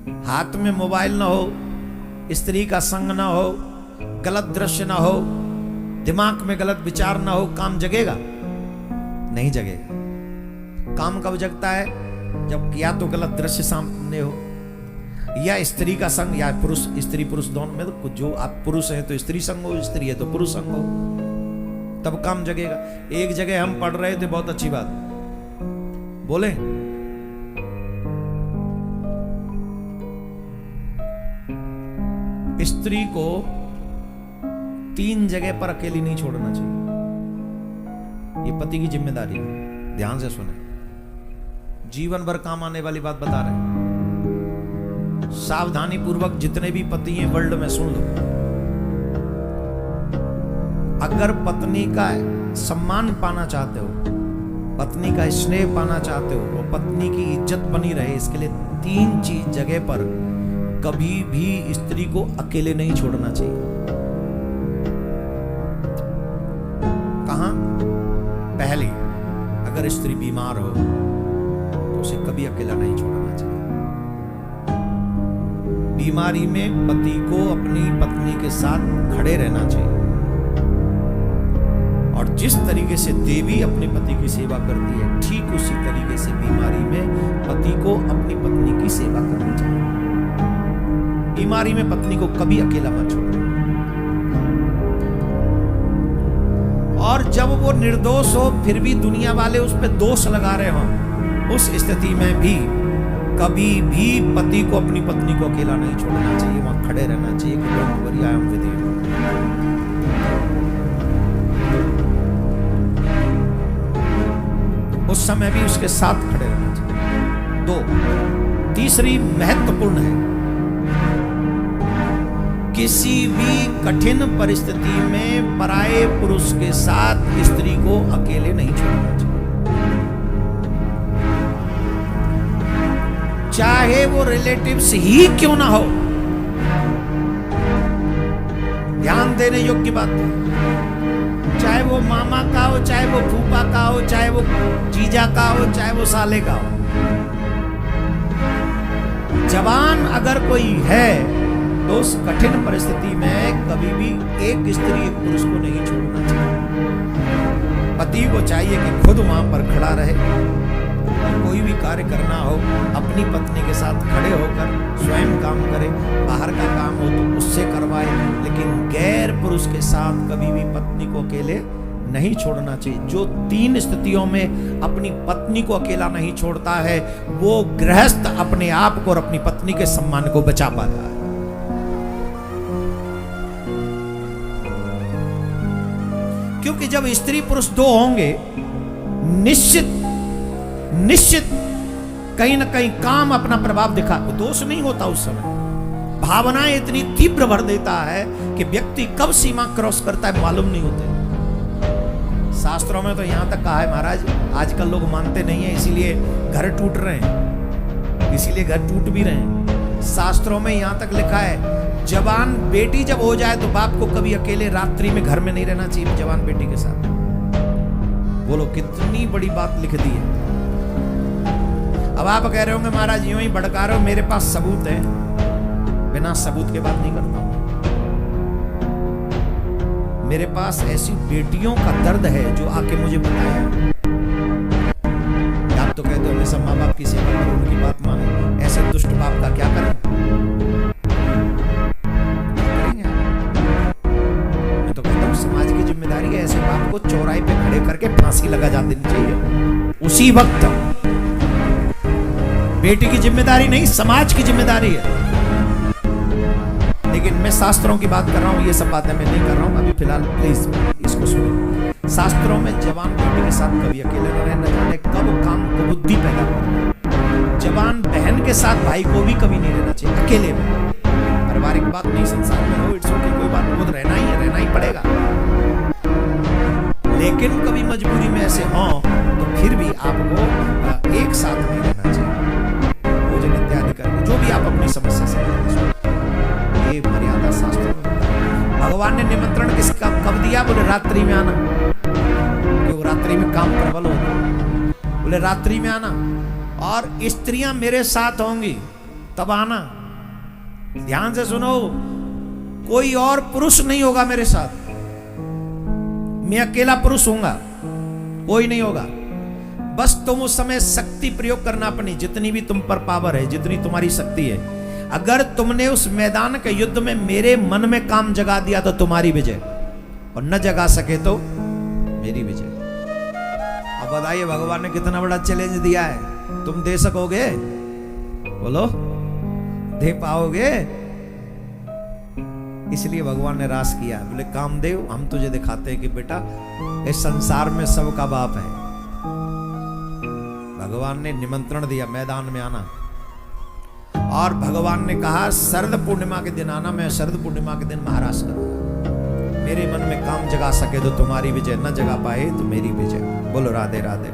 हाथ में मोबाइल ना हो, स्त्री का संग ना हो, गलत दृश्य ना हो, दिमाग में गलत विचार ना हो, काम जगेगा? नहीं जगेगा। काम कब जगता है? जब या तो गलत दृश्य सामने हो, या स्त्री का संग, या पुरुष स्त्री पुरुष दोनों में, तो जो आप पुरुष हैं तो स्त्री संग हो, स्त्री है तो पुरुष संग हो, तब काम जगेगा। एक जगह हम पढ़ रहे थे, बहुत अच्छी बात बोले, स्त्री को 3 जगह पर अकेली नहीं छोड़ना चाहिए। ये पति की जिम्मेदारी है, ध्यान से सुने, जीवन भर काम आने वाली बात बता रहे हैं। सावधानी पूर्वक जितने भी पति हैं वर्ल्ड में सुन लो। अगर पत्नी का सम्मान पाना चाहते हो, पत्नी का स्नेह पाना चाहते हो, और पत्नी की इज्जत बनी रहे, इसके लिए 3 चीज जगह पर कभी भी स्त्री को अकेले नहीं छोड़ना चाहिए। कहां? पहली, अगर स्त्री बीमार हो तो उसे कभी अकेला नहीं छोड़ना चाहिए। बीमारी में पति को अपनी पत्नी के साथ खड़े रहना चाहिए, और जिस तरीके से देवी अपने पति की सेवा करती है, ठीक उसी तरीके से बीमारी में पति को अपनी पत्नी की सेवा करनी चाहिए। बीमारी में पत्नी को कभी अकेला मत छोड़ना। और जब वो निर्दोष हो फिर भी दुनिया वाले उस पर दोष लगा रहे हो, उस स्थिति में भी कभी भी पति को अपनी पत्नी को अकेला नहीं छोड़ना चाहिए, वहां खड़े रहना चाहिए कि don't worry, I am with you. उस समय भी उसके साथ खड़े रहना चाहिए। 2, तीसरी महत्वपूर्ण है, किसी भी कठिन परिस्थिति में पराये पुरुष के साथ स्त्री को अकेले नहीं छोड़ना चाहिए, चाहे वो रिलेटिव्स ही क्यों ना हो। ध्यान देने योग्य बात है, चाहे वो मामा का हो, चाहे वो फूफा का हो, चाहे वो जीजा का हो, चाहे वो साले का हो। जवान अगर कोई है तो उस कठिन परिस्थिति में कभी भी एक स्त्री एक पुरुष को नहीं छोड़ना चाहिए। पति को चाहिए कि खुद वहां पर खड़ा रहे, कोई भी कार्य करना हो अपनी पत्नी के साथ खड़े होकर स्वयं काम करे, बाहर का काम हो तो उससे करवाए, लेकिन गैर पुरुष के साथ कभी भी पत्नी को अकेले नहीं छोड़ना चाहिए। जो 3 स्थितियों में अपनी पत्नी को अकेला नहीं छोड़ता है, वो गृहस्थ अपने आप को और अपनी पत्नी के सम्मान को बचा पाता है। क्योंकि जब स्त्री पुरुष 2 होंगे, निश्चित कहीं ना कहीं काम अपना प्रभाव दिखा, दोष नहीं होता उस समय। भावनाएं इतनी तीव्र भर देता है कि व्यक्ति कब सीमा क्रॉस करता है मालूम नहीं होते। शास्त्रों में तो यहां तक कहा है महाराज, आजकल लोग मानते नहीं है, इसीलिए घर टूट रहे हैं, इसीलिए घर टूट भी रहे हैं। शास्त्रों में यहां तक लिखा है, जवान बेटी जब हो जाए तो बाप को कभी अकेले रात्रि में घर में नहीं रहना चाहिए जवान बेटी के साथ। बोलो कितनी बड़ी बात लिख दी है। अब आप कह रहे होंगे महाराज यूं ही भड़का रहे हो, मेरे पास सबूत है। बिना सबूत के बात नहीं करता हूं। मेरे पास ऐसी बेटियों का दर्द है जो आके मुझे बताया। आप तो कहते हो हमेशा माँ बाप की सेवा करो, उनकी बात मानो, ऐसे दुष्ट बाप का क्या करें? मैं तो कहता हूं समाज की जिम्मेदारी है, ऐसे बाप को चौराहे पे खड़े करके फांसी लगा जा देनी चाहिए उसी वक्त। बेटी की जिम्मेदारी नहीं, समाज की जिम्मेदारी है। लेकिन मैं शास्त्रों की बात कर रहा हूं, ये सब बातें मैं नहीं कर रहा हूं अभी फिलहाल, प्लीज इसको सुनिए। शास्त्रों में जवान बेटी के साथ कभी अकेले न रहना, जाने कब काम को बुद्धि पैदा करना। जवान बहन के साथ भाई को भी कभी नहीं रहना चाहिए अकेले में। पारिवारिक बात नहीं, संसार में हो, इट्स ओके, कोई बात नहीं, वो रहना ही पड़ेगा। लेकिन कभी मजबूरी में ऐसे हो तो फिर भी आपको एक साथ नहीं रहना चाहिए, भोजन इत्यादि करके, जो भी आप अपनी समस्या से ये मर्यादा शास्त्र में। भगवान ने निमंत्रण किसका कब दिया? बोले रात्रि में आना, क्यों? रात्रि में काम प्रबल होगा, बोले रात्रि में आना और स्त्रियां मेरे साथ होंगी। तब आना। ध्यान से सुनो, कोई और पुरुष नहीं होगा मेरे साथ, मैं अकेला पुरुष होऊंगा, कोई नहीं होगा। बस तुम उस समय शक्ति प्रयोग करना अपनी, जितनी भी तुम पर पावर है, जितनी तुम्हारी शक्ति है। अगर तुमने उस मैदान के युद्ध में मेरे मन में काम जगा दिया तो तुम्हारी विजय, और न जगा सके तो मेरी विजय। अब बताइए भगवान ने कितना बड़ा चैलेंज दिया है, तुम दे सकोगे? बोलो, दे पाओगे? इसलिए भगवान ने रास किया, बोले कामदेव हम तुझे दिखाते हैं कि बेटा इस संसार में सबका बाप है। भगवान ने निमंत्रण दिया मैदान में आना, और भगवान ने कहा शरद पूर्णिमा के दिन आना, मैं शरद पूर्णिमा के दिन महाराज करूंगा। मेरे मन में काम जगा सके तो तुम्हारी विजय, न जगा पाए तो मेरी विजय। बोलो राधे राधे।